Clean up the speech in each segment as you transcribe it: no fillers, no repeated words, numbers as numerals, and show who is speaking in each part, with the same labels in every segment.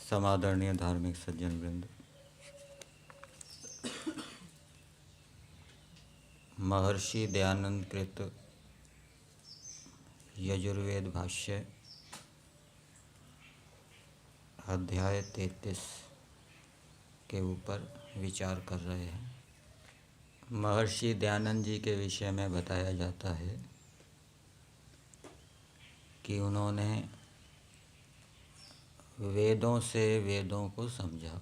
Speaker 1: समादरणीय धार्मिक सज्जन वृंद, महर्षि दयानंद कृत यजुर्वेद भाष्य अध्याय 33 के ऊपर विचार कर रहे हैं। महर्षि दयानंद जी के विषय में बताया जाता है कि उन्होंने वेदों से वेदों को समझा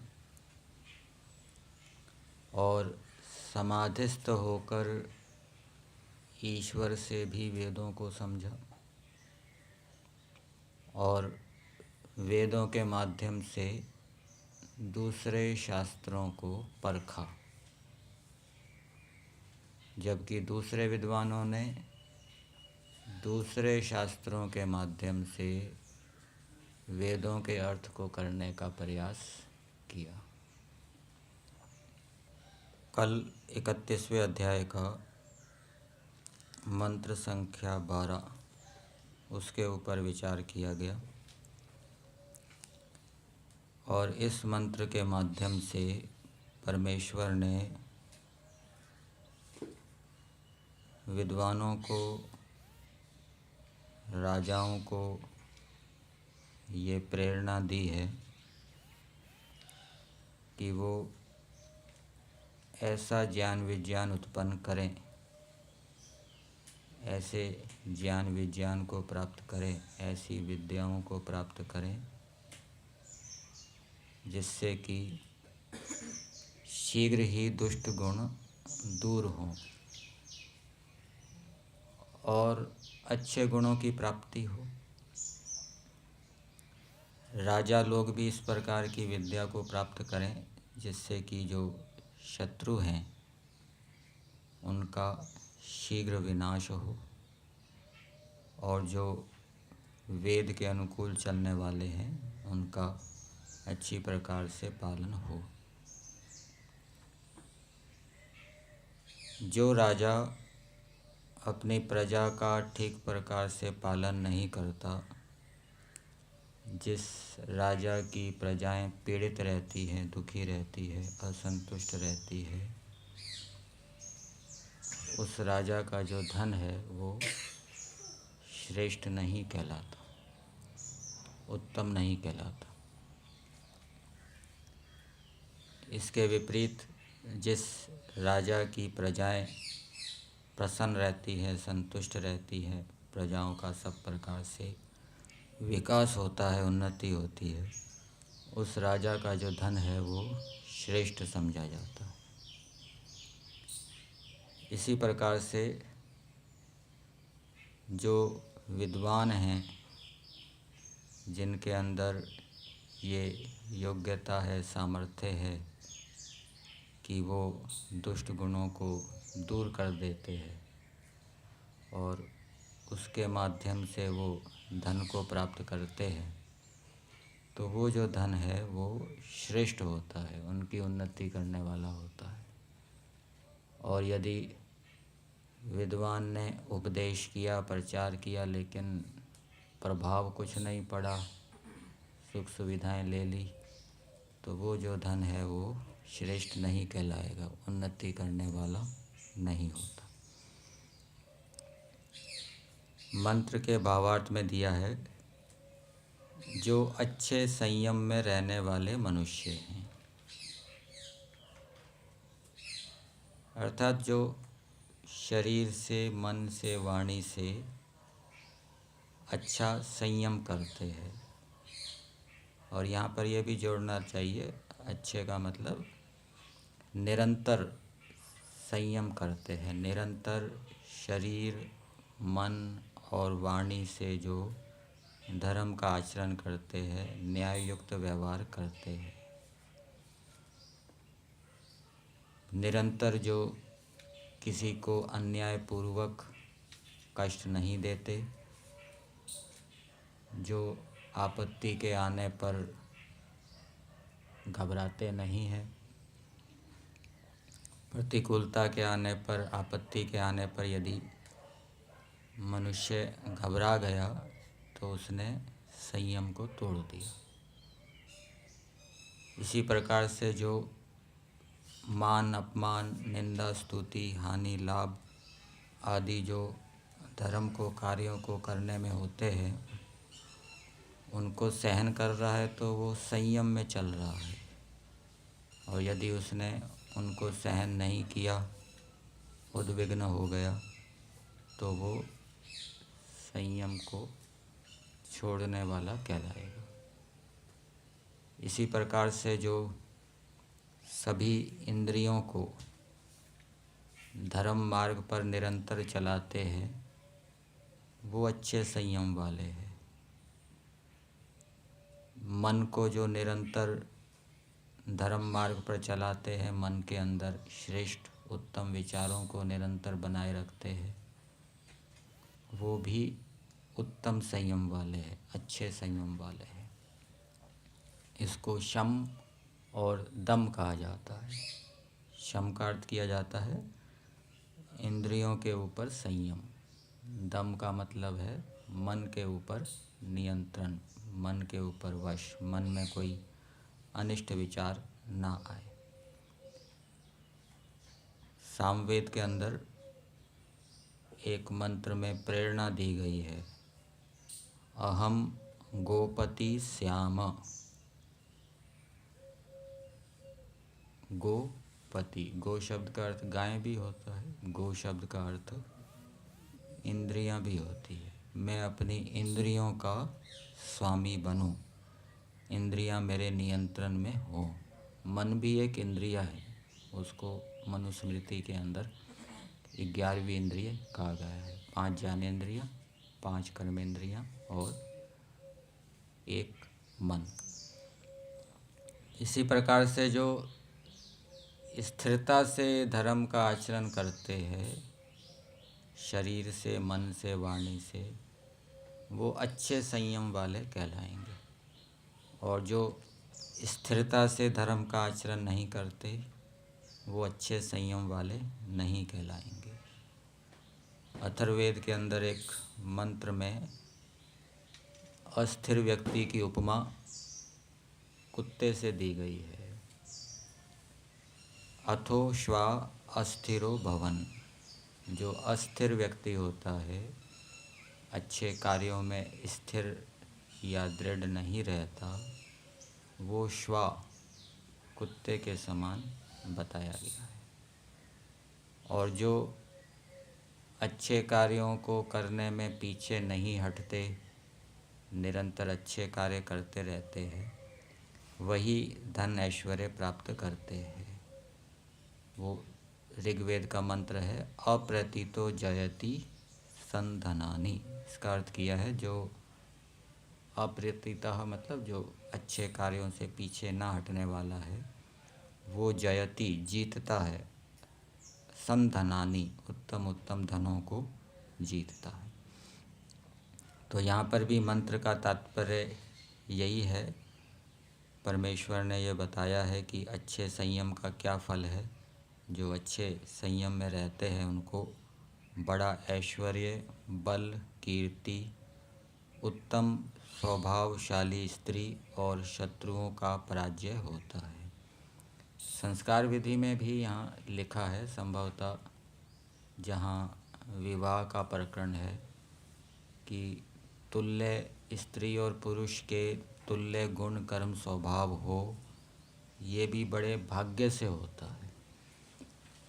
Speaker 1: और समाधिस्थ होकर ईश्वर से भी वेदों को समझा और वेदों के माध्यम से दूसरे शास्त्रों को परखा, जबकि दूसरे विद्वानों ने दूसरे शास्त्रों के माध्यम से वेदों के अर्थ को करने का प्रयास किया। कल 31वें अध्याय का मंत्र संख्या 12 उसके ऊपर विचार किया गया और इस मंत्र के माध्यम से परमेश्वर ने विद्वानों को, राजाओं को ये प्रेरणा दी है कि वो ऐसा ज्ञान विज्ञान उत्पन्न करें, ऐसे ज्ञान विज्ञान को प्राप्त करें, ऐसी विद्याओं को प्राप्त करें जिससे कि शीघ्र ही दुष्ट गुण दूर हों और अच्छे गुणों की प्राप्ति हो। राजा लोग भी इस प्रकार की विद्या को प्राप्त करें जिससे कि जो शत्रु हैं उनका शीघ्र विनाश हो और जो वेद के अनुकूल चलने वाले हैं उनका अच्छी प्रकार से पालन हो। जो राजा अपनी प्रजा का ठीक प्रकार से पालन नहीं करता, जिस राजा की प्रजाएं पीड़ित रहती हैं, दुखी रहती है, असंतुष्ट रहती है, उस राजा का जो धन है वो श्रेष्ठ नहीं कहलाता, उत्तम नहीं कहलाता। इसके विपरीत जिस राजा की प्रजाएं प्रसन्न रहती है, संतुष्ट रहती है, प्रजाओं का सब प्रकार से विकास होता है, उन्नति होती है, उस राजा का जो धन है वो श्रेष्ठ समझा जाता है। इसी प्रकार से जो विद्वान हैं, जिनके अंदर ये योग्यता है, सामर्थ्य है कि वो दुष्ट गुणों को दूर कर देते हैं और उसके माध्यम से वो धन को प्राप्त करते हैं, तो वो जो धन है वो श्रेष्ठ होता है, उनकी उन्नति करने वाला होता है। और यदि विद्वान ने उपदेश किया, प्रचार किया, लेकिन प्रभाव कुछ नहीं पड़ा, सुख सुविधाएं ले ली, तो वो जो धन है वो श्रेष्ठ नहीं कहलाएगा, उन्नति करने वाला नहीं होता। मंत्र के भावार्थ में दिया है, जो अच्छे संयम में रहने वाले मनुष्य हैं, अर्थात जो शरीर से, मन से, वाणी से अच्छा संयम करते हैं। और यहाँ पर यह भी जोड़ना चाहिए, अच्छे का मतलब निरंतर संयम करते हैं, निरंतर शरीर, मन और वाणी से जो धर्म का आचरण करते हैं, न्याय युक्त व्यवहार करते हैं, निरंतर जो किसी को अन्यायपूर्वक कष्ट नहीं देते, जो आपत्ति के आने पर घबराते नहीं हैं, प्रतिकूलता के आने पर, आपत्ति के आने पर यदि मनुष्य घबरा गया तो उसने संयम को तोड़ दिया। इसी प्रकार से जो मान, अपमान, निंदा, स्तुति, हानि, लाभ आदि जो धर्म को, कार्यों को करने में होते हैं, उनको सहन कर रहा है तो वो संयम में चल रहा है। और यदि उसने उनको सहन नहीं किया, उद्विग्न हो गया, तो वो संयम को छोड़ने वाला कहलाएगा। इसी प्रकार से जो सभी इंद्रियों को धर्म मार्ग पर निरंतर चलाते हैं, वो अच्छे संयम वाले हैं। मन को जो निरंतर धर्म मार्ग पर चलाते हैं, मन के अंदर श्रेष्ठ उत्तम विचारों को निरंतर बनाए रखते हैं, वो भी उत्तम संयम वाले हैं, अच्छे संयम वाले हैं। इसको शम और दम कहा जाता है। शम का अर्थ किया जाता है इंद्रियों के ऊपर संयम। दम का मतलब है मन के ऊपर नियंत्रण, मन के ऊपर वश, मन में कोई अनिष्ट विचार ना आए। सामवेद के अंदर एक मंत्र में प्रेरणा दी गई है, अहम गोपति श्याम। गोपति, गो शब्द का अर्थ गाय भी होता है, गो शब्द का अर्थ इंद्रियां भी होती है। मैं अपनी इंद्रियों का स्वामी बनूं, इंद्रियां मेरे नियंत्रण में हो। मन भी एक इंद्रिया है, उसको मनुस्मृति के अंदर 11वीं इंद्रिय कहा गया है। 5 ज्ञानेंद्रियां, 5 कर्मेंद्रियां और 1 मन। इसी प्रकार से जो स्थिरता से धर्म का आचरण करते हैं, शरीर से, मन से, वाणी से, वो अच्छे संयम वाले कहलाएंगे। और जो स्थिरता से धर्म का आचरण नहीं करते, वो अच्छे संयम वाले नहीं कहलाएंगे। अथर्ववेद के अंदर एक मंत्र में अस्थिर व्यक्ति की उपमा कुत्ते से दी गई है। अथो श्वा अस्थिरो भवन। जो अस्थिर व्यक्ति होता है, अच्छे कार्यों में स्थिर या दृढ़ नहीं रहता, वो श्वा, कुत्ते के समान बताया गया है। और जो अच्छे कार्यों को करने में पीछे नहीं हटते, निरंतर अच्छे कार्य करते रहते हैं, वही धन ऐश्वर्य प्राप्त करते हैं। वो ऋग्वेद का मंत्र है, अप्रतीतो जयति संधनानि। इसका अर्थ किया है जो अप्रतीतः मतलब जो अच्छे कार्यों से पीछे ना हटने वाला है, वो जयति जीतता है, संधनानि उत्तम उत्तम धनों को जीतता है। तो यहाँ पर भी मंत्र का तात्पर्य यही है। परमेश्वर ने यह बताया है कि अच्छे संयम का क्या फल है। जो अच्छे संयम में रहते हैं उनको बड़ा ऐश्वर्य, बल, कीर्ति, उत्तम स्वभावशाली स्त्री और शत्रुओं का पराजय होता है। संस्कार विधि में भी यहाँ लिखा है, संभवतः जहाँ विवाह का प्रकरण है, कि तुल्य स्त्री और पुरुष के तुल्य गुण कर्म स्वभाव हो, ये भी बड़े भाग्य से होता है।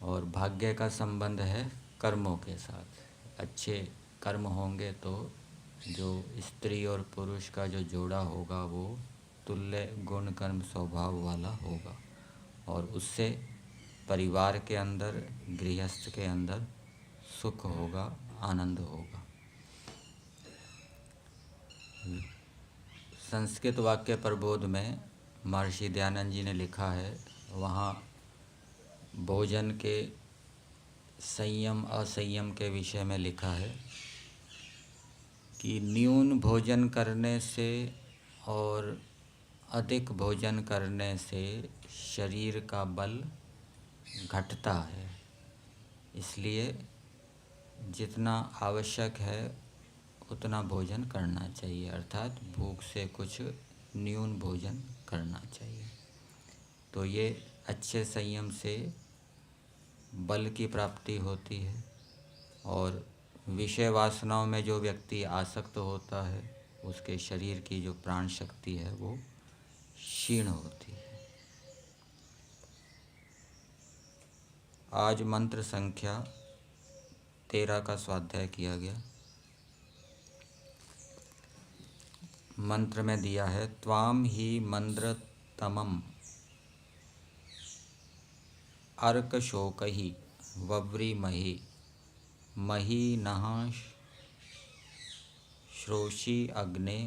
Speaker 1: और भाग्य का संबंध है कर्मों के साथ। अच्छे कर्म होंगे तो जो स्त्री और पुरुष का जो जोड़ा होगा वो तुल्य गुण कर्म स्वभाव वाला होगा, और उससे परिवार के अंदर, गृहस्थ के अंदर सुख होगा, आनंद होगा। संस्कृत वाक्य प्रबोध में महर्षि दयानंद जी ने लिखा है, वहाँ भोजन के संयम असंयम के विषय में लिखा है। कि न्यून भोजन करने से और अधिक भोजन करने से शरीर का बल घटता है। इसलिए जितना आवश्यक है उतना भोजन करना चाहिए, अर्थात भूख से कुछ न्यून भोजन करना चाहिए। तो ये अच्छे संयम से बल की प्राप्ति होती है और विषय वासनाओं में जो व्यक्ति आसक्त होता है उसके शरीर की जो प्राण शक्ति है वो क्षीण होती है। आज मंत्र संख्या 13 का स्वाध्याय किया गया। मंत्र में दिया है त्वाम ही मंद्रतमम अर्कशोकहि वव्रीमहि मही नः श्रोषि अग्ने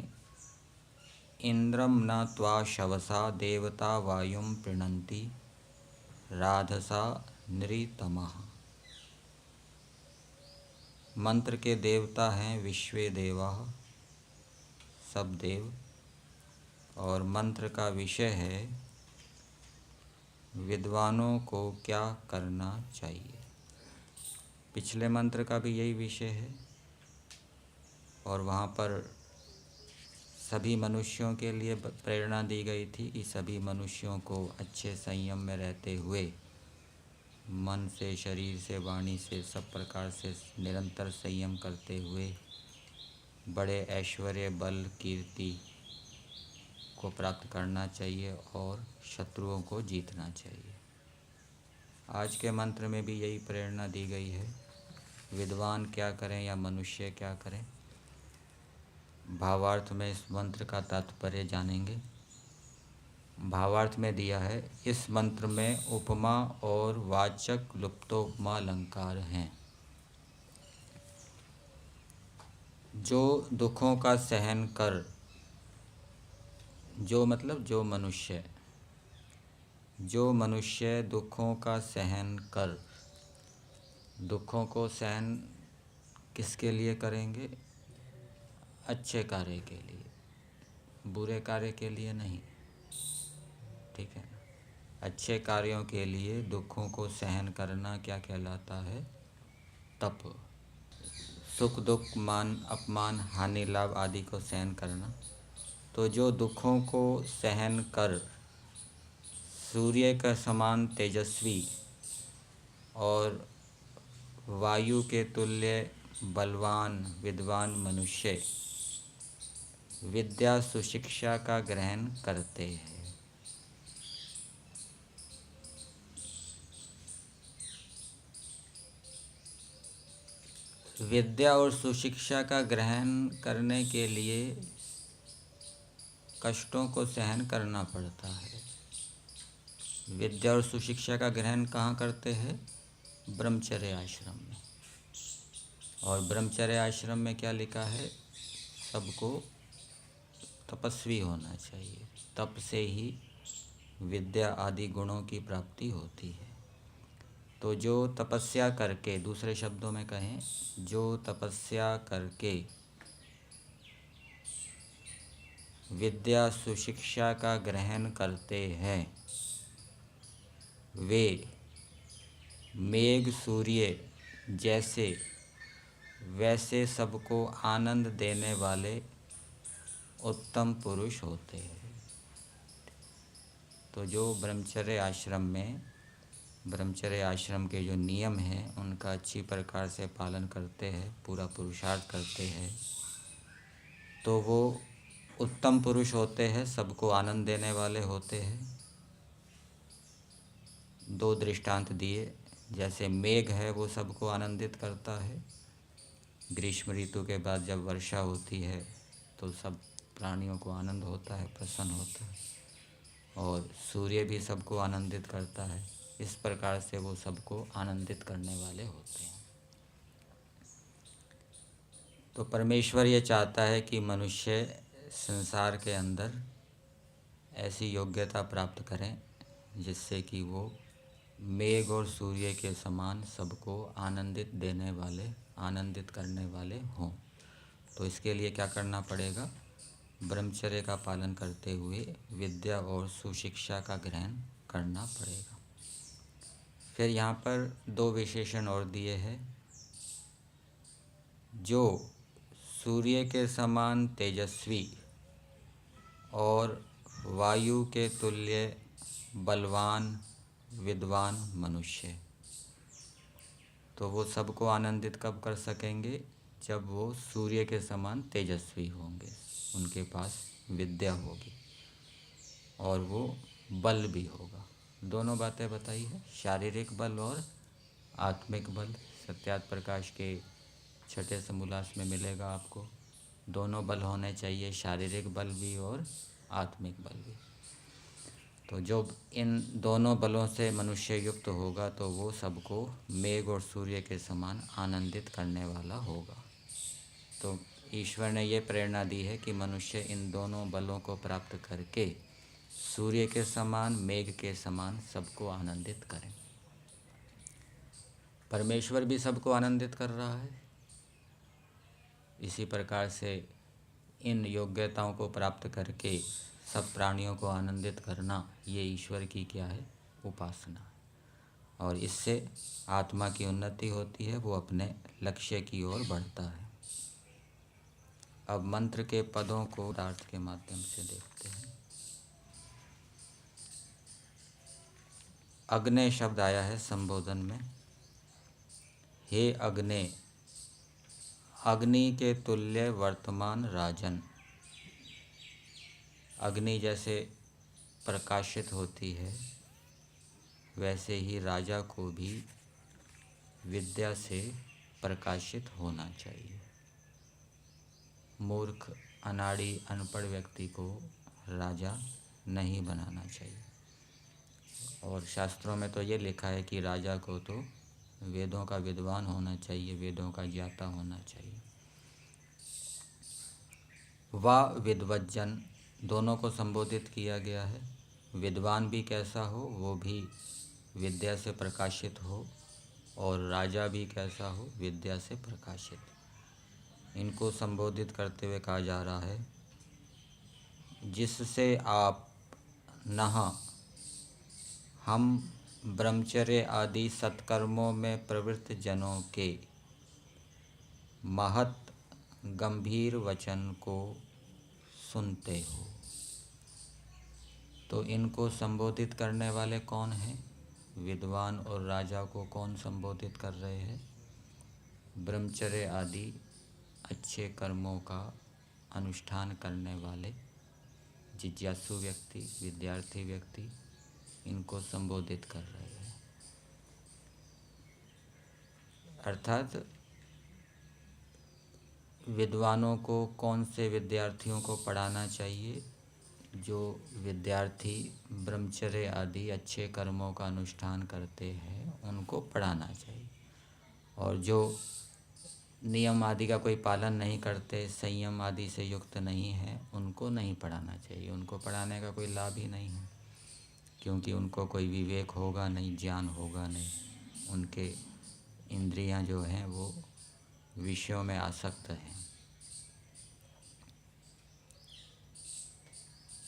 Speaker 1: इंद्रम न त्वा शवसा देवता वायुं प्रीणन्ति राधसा नृतमः। मंत्र के देवता हैं विश्वे देवाः, सब देव, और मंत्र का विषय है विद्वानों को क्या करना चाहिए। पिछले मंत्र का भी यही विषय है और वहाँ पर सभी मनुष्यों के लिए प्रेरणा दी गई थी कि सभी मनुष्यों को अच्छे संयम में रहते हुए मन से, शरीर से, वाणी से, सब प्रकार से निरंतर संयम करते हुए बड़े ऐश्वर्य, बल, कीर्ति को प्राप्त करना चाहिए और शत्रुओं को जीतना चाहिए। आज के मंत्र में भी यही प्रेरणा दी गई है। विद्वान क्या करें या मनुष्य क्या करें, भावार्थ में इस मंत्र का तात्पर्य जानेंगे। भावार्थ में दिया है इस मंत्र में उपमा और वाचक लुप्तोपमा अलंकार हैं। जो दुखों का सहन कर, जो मतलब जो मनुष्य दुखों का सहन कर, दुखों को सहन किसके लिए करेंगे? अच्छे कार्य के लिए, बुरे कार्य के लिए नहीं, ठीक है ना। अच्छे कार्यों के लिए दुखों को सहन करना क्या कहलाता है? तप। सुख दुख, मान अपमान, हानि लाभ आदि को सहन करना। तो जो दुखों को सहन कर सूर्य का समान तेजस्वी और वायु के तुल्य बलवान विद्वान मनुष्य विद्या सुशिक्षा का ग्रहण करते हैं। विद्या और सुशिक्षा का ग्रहण करने के लिए कष्टों को सहन करना पड़ता है। विद्या और सुशिक्षा का ग्रहण कहाँ करते हैं? ब्रह्मचर्य आश्रम में। और ब्रह्मचर्य आश्रम में क्या लिखा है? सबको तपस्वी होना चाहिए। तप से ही विद्या आदि गुणों की प्राप्ति होती है। तो जो तपस्या करके, दूसरे शब्दों में कहें, जो तपस्या करके विद्या सुशिक्षा का ग्रहण करते हैं वे मेघ सूर्य जैसे वैसे सबको आनंद देने वाले उत्तम पुरुष होते हैं। तो जो ब्रह्मचर्य आश्रम के जो नियम हैं उनका अच्छी प्रकार से पालन करते हैं, पूरा पुरुषार्थ करते हैं, तो वो उत्तम पुरुष होते हैं, सबको आनंद देने वाले होते हैं। दो दृष्टांत दिए, जैसे मेघ है वो सबको आनंदित करता है। ग्रीष्म ऋतु के बाद जब वर्षा होती है तो सब प्राणियों को आनंद होता है, प्रसन्न होता है। और सूर्य भी सबको आनंदित करता है। इस प्रकार से वो सबको आनंदित करने वाले होते हैं। तो परमेश्वर ये चाहता है कि मनुष्य संसार के अंदर ऐसी योग्यता प्राप्त करें जिससे कि वो मेघ और सूर्य के समान सबको आनंदित देने वाले, आनंदित करने वाले हों। तो इसके लिए क्या करना पड़ेगा? ब्रह्मचर्य का पालन करते हुए विद्या और सुशिक्षा का ग्रहण करना पड़ेगा। फिर यहाँ पर दो विशेषण और दिए हैं। जो सूर्य के समान तेजस्वी और वायु के तुल्य बलवान विद्वान मनुष्य, तो वो सबको आनंदित कब कर सकेंगे? जब वो सूर्य के समान तेजस्वी होंगे, उनके पास विद्या होगी और वो बल भी होगा। दोनों बातें बताई है, शारीरिक बल और आत्मिक बल। सत्यार्थ प्रकाश के छठे समोल्लास में मिलेगा आपको। दोनों बल होने चाहिए, शारीरिक बल भी और आत्मिक बल भी। तो जब इन दोनों बलों से मनुष्य युक्त होगा तो वो सबको मेघ और सूर्य के समान आनंदित करने वाला होगा। तो ईश्वर ने ये प्रेरणा दी है कि मनुष्य इन दोनों बलों को प्राप्त करके सूर्य के समान मेघ के समान सबको आनंदित करें। परमेश्वर भी सबको आनंदित कर रहा है। इसी प्रकार से इन योग्यताओं को प्राप्त करके सब प्राणियों को आनंदित करना, ये ईश्वर की क्या है? उपासना। और इससे आत्मा की उन्नति होती है, वो अपने लक्ष्य की ओर बढ़ता है। अब मंत्र के पदों को अर्थ के माध्यम से देखते हैं। अग्ने शब्द आया है संबोधन में। हे अग्ने, अग्नि के तुल्य वर्तमान राजन। अग्नि जैसे प्रकाशित होती है, वैसे ही राजा को भी विद्या से प्रकाशित होना चाहिए। मूर्ख, अनाड़ी, अनपढ़ व्यक्ति को राजा नहीं बनाना चाहिए। और शास्त्रों में तो ये लिखा है कि राजा को तो वेदों का विद्वान होना चाहिए, वेदों का ज्ञाता होना चाहिए। वा विद्वज्जन, दोनों को संबोधित किया गया है। विद्वान भी कैसा हो? वो भी विद्या से प्रकाशित हो, और राजा भी कैसा हो? विद्या से प्रकाशित। इनको संबोधित करते हुए कहा जा रहा है, जिससे आप नहा हम ब्रह्मचर्य आदि सत्कर्मों में प्रवृत्त जनों के महत गंभीर वचन को सुनते हो। तो इनको संबोधित करने वाले कौन हैं? विद्वान और राजा को कौन संबोधित कर रहे हैं? ब्रह्मचर्य आदि अच्छे कर्मों का अनुष्ठान करने वाले जिज्ञासु व्यक्ति, विद्यार्थी व्यक्ति, इनको संबोधित कर रहे हैं। अर्थात विद्वानों को, कौन से विद्यार्थियों को पढ़ाना चाहिए? जो विद्यार्थी ब्रह्मचर्य आदि अच्छे कर्मों का अनुष्ठान करते हैं, उनको पढ़ाना चाहिए। और जो नियम आदि का कोई पालन नहीं करते, संयम आदि से युक्त नहीं है, उनको नहीं पढ़ाना चाहिए। उनको पढ़ाने का कोई लाभ ही नहीं है, क्योंकि उनको कोई विवेक होगा नहीं, ज्ञान होगा नहीं। उनके इंद्रियां जो हैं वो विषयों में आसक्त हैं।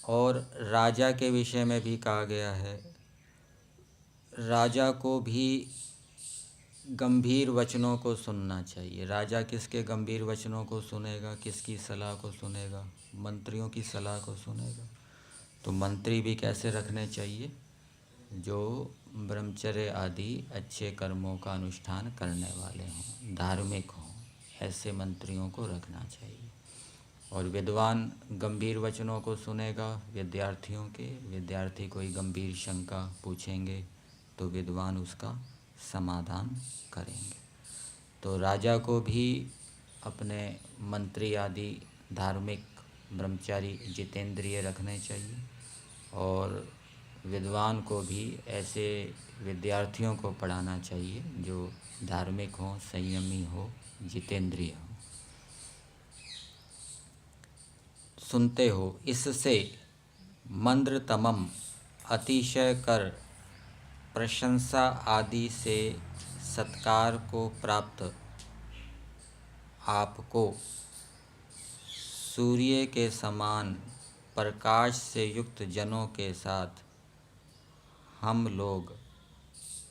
Speaker 1: और राजा के विषय में भी कहा गया है, राजा को भी गंभीर वचनों को सुनना चाहिए। राजा किसके गंभीर वचनों को सुनेगा? किसकी सलाह को सुनेगा? मंत्रियों की सलाह को सुनेगा। तो मंत्री भी कैसे रखने चाहिए? जो ब्रह्मचर्य आदि अच्छे कर्मों का अनुष्ठान करने वाले हों, धार्मिक हों, ऐसे मंत्रियों को रखना चाहिए। और विद्वान गंभीर वचनों को सुनेगा विद्यार्थियों के। विद्यार्थी कोई गंभीर शंका पूछेंगे तो विद्वान उसका समाधान करेंगे। तो राजा को भी अपने मंत्री आदि धार्मिक, ब्रह्मचारी, जितेंद्रिय रखने चाहिए। और विद्वान को भी ऐसे विद्यार्थियों को पढ़ाना चाहिए जो धार्मिक हों, संयमी हो, जितेंद्रिय हो। सुनते हो, इससे मंद्रतमम, अतिशय कर, प्रशंसा आदि से सत्कार को प्राप्त आपको सूर्य के समान प्रकाश से युक्त जनों के साथ हम लोग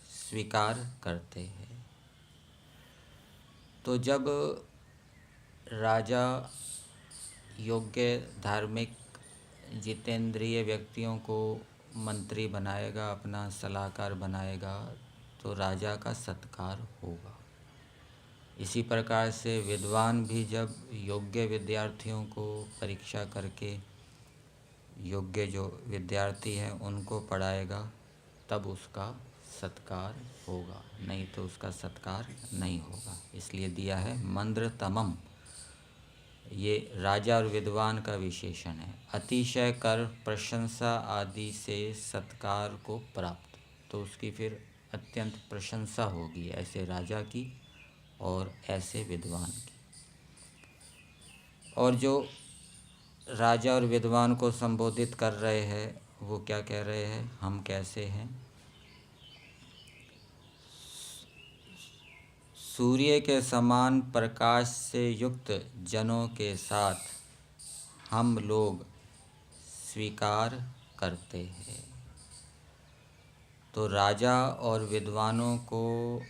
Speaker 1: स्वीकार करते हैं। तो जब राजा योग्य धार्मिक जितेंद्रिय व्यक्तियों को मंत्री बनाएगा, अपना सलाहकार बनाएगा, तो राजा का सत्कार होगा। इसी प्रकार से विद्वान भी जब योग्य विद्यार्थियों को परीक्षा करके योग्य जो विद्यार्थी हैं उनको पढ़ाएगा, तब उसका सत्कार होगा, नहीं तो उसका सत्कार नहीं होगा। इसलिए दिया है मंद्रतमम। ये राजा और विद्वान का विशेषण है। अतिशय कर, प्रशंसा आदि से सत्कार को प्राप्त, तो उसकी फिर अत्यंत प्रशंसा होगी, ऐसे राजा की और ऐसे विद्वान की। और जो राजा और विद्वान को संबोधित कर रहे हैं वो क्या कह रहे हैं, हम कैसे हैं। सूर्य के समान प्रकाश से युक्त जनों के साथ हम लोग स्वीकार करते हैं। तो राजा और विद्वानों को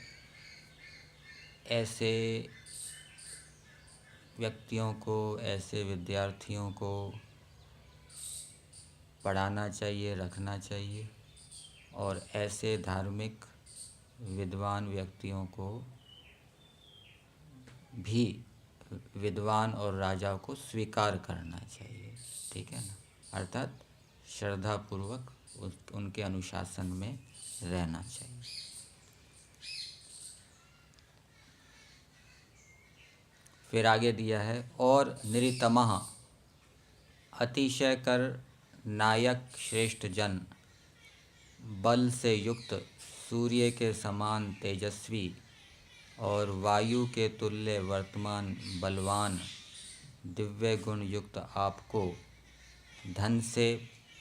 Speaker 1: ऐसे व्यक्तियों को, ऐसे विद्यार्थियों को पढ़ाना चाहिए, रखना चाहिए, और ऐसे धार्मिक विद्वान व्यक्तियों को भी विद्वान और राजा को स्वीकार करना चाहिए। ठीक है ना, अर्थात श्रद्धापूर्वक उनके अनुशासन में रहना चाहिए। फिर आगे दिया है, और निरितमः अतिशय कर नायक श्रेष्ठ जन, बल से युक्त सूर्य के समान तेजस्वी और वायु के तुल्य वर्तमान बलवान, दिव्य गुण युक्त आपको धन से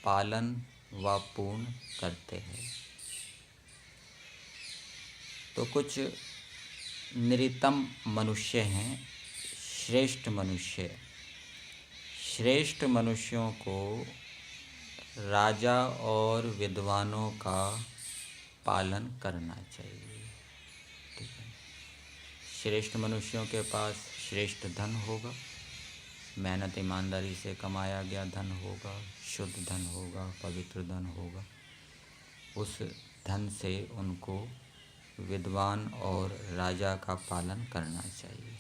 Speaker 1: पालन व पूर्ण करते हैं। तो कुछ निरितम मनुष्य हैं, श्रेष्ठ मनुष्य। श्रेष्ठ मनुष्यों को राजा और विद्वानों का पालन करना चाहिए। ठीक है, श्रेष्ठ मनुष्यों के पास श्रेष्ठ धन होगा, मेहनत ईमानदारी से कमाया गया धन होगा, शुद्ध धन होगा, पवित्र धन होगा। उस धन से उनको विद्वान और राजा का पालन करना चाहिए।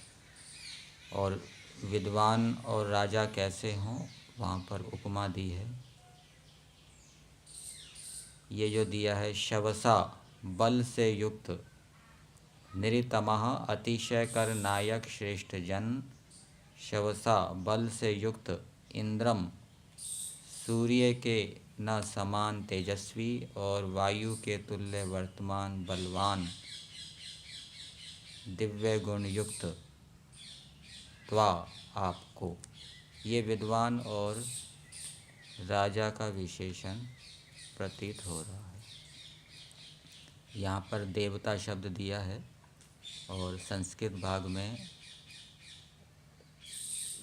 Speaker 1: और विद्वान और राजा कैसे हों, वहाँ पर उपमा दी है। ये जो दिया है, शवसा बल से युक्त, निरितमः अतिशय कर नायक श्रेष्ठ जन, शवसा बल से युक्त, इंद्रम सूर्य के न समान तेजस्वी और वायु के तुल्य वर्तमान बलवान, दिव्य गुण युक्त त्वा आपको। ये विद्वान और राजा का विशेषण प्रतीत हो रहा है। यहाँ पर देवता शब्द दिया है और संस्कृत भाग में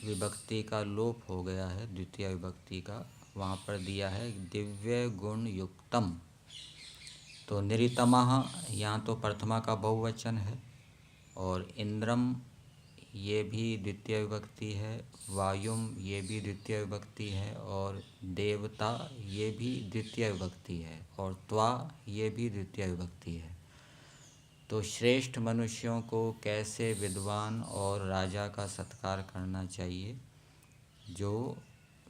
Speaker 1: विभक्ति का लोप हो गया है, द्वितीय विभक्ति का। वहाँ पर दिया है दिव्य गुण युक्तम। तो निरितमः यहाँ तो प्रथमा का बहुवचन है, और इंद्रम ये भी द्वितीय विभक्ति है, वायुम ये भी द्वितीय विभक्ति है, और देवता ये भी द्वितीय विभक्ति है, और त्वा ये भी द्वितीय विभक्ति है। तो श्रेष्ठ मनुष्यों को कैसे विद्वान और राजा का सत्कार करना चाहिए। जो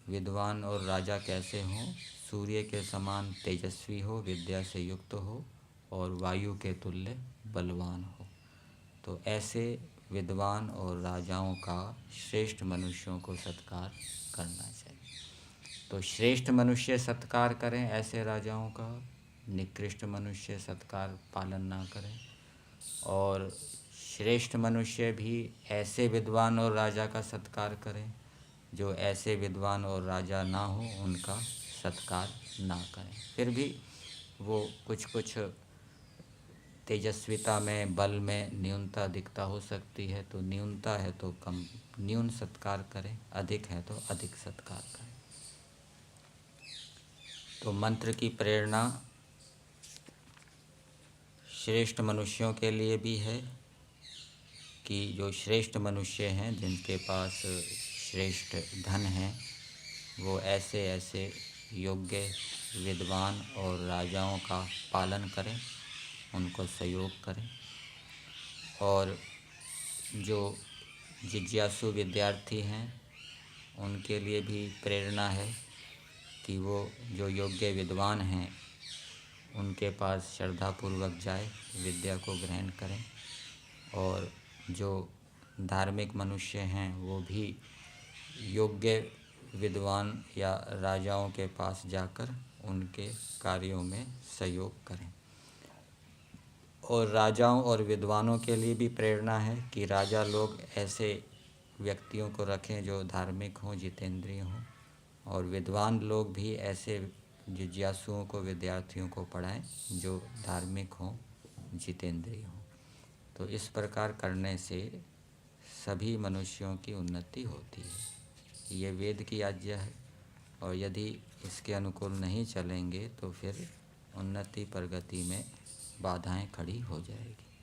Speaker 1: विद्वान और राजा कैसे हों, सूर्य के समान तेजस्वी हो, विद्या से युक्त हो, और वायु के तुल्य बलवान हो। तो ऐसे विद्वान और राजाओं का श्रेष्ठ मनुष्यों को सत्कार करना चाहिए। तो श्रेष्ठ मनुष्य सत्कार करें ऐसे राजाओं का, निकृष्ट मनुष्य सत्कार पालन ना करें। और श्रेष्ठ मनुष्य भी ऐसे विद्वान और राजा का सत्कार करें, जो ऐसे विद्वान और राजा ना हो उनका सत्कार ना करें। फिर भी वो कुछ कुछ तेजस्विता में, बल में न्यूनता अधिकता हो सकती है, तो न्यूनता है तो कम न्यून सत्कार करें, अधिक है तो अधिक सत्कार करें। तो मंत्र की प्रेरणा श्रेष्ठ मनुष्यों के लिए भी है कि जो श्रेष्ठ मनुष्य हैं, जिनके पास श्रेष्ठ धन है, वो ऐसे ऐसे योग्य विद्वान और राजाओं का पालन करें, उनको सहयोग करें। और जो जिज्ञासु विद्यार्थी हैं, उनके लिए भी प्रेरणा है कि वो जो योग्य विद्वान हैं उनके पास श्रद्धापूर्वक जाए, विद्या को ग्रहण करें। और जो धार्मिक मनुष्य हैं वो भी योग्य विद्वान या राजाओं के पास जाकर उनके कार्यों में सहयोग करें। और राजाओं और विद्वानों के लिए भी प्रेरणा है कि राजा लोग ऐसे व्यक्तियों को रखें जो धार्मिक हों, जितेंद्रिय हों, और विद्वान लोग भी ऐसे जिज्ञासुओं को, विद्यार्थियों को पढ़ाएं जो धार्मिक हों, जितेंद्रिय हों। तो इस प्रकार करने से सभी मनुष्यों की उन्नति होती है। ये वेद की आज्ञा है, और यदि इसके अनुकूल नहीं चलेंगे तो फिर उन्नति प्रगति में बाधाएं खड़ी हो जाएगी।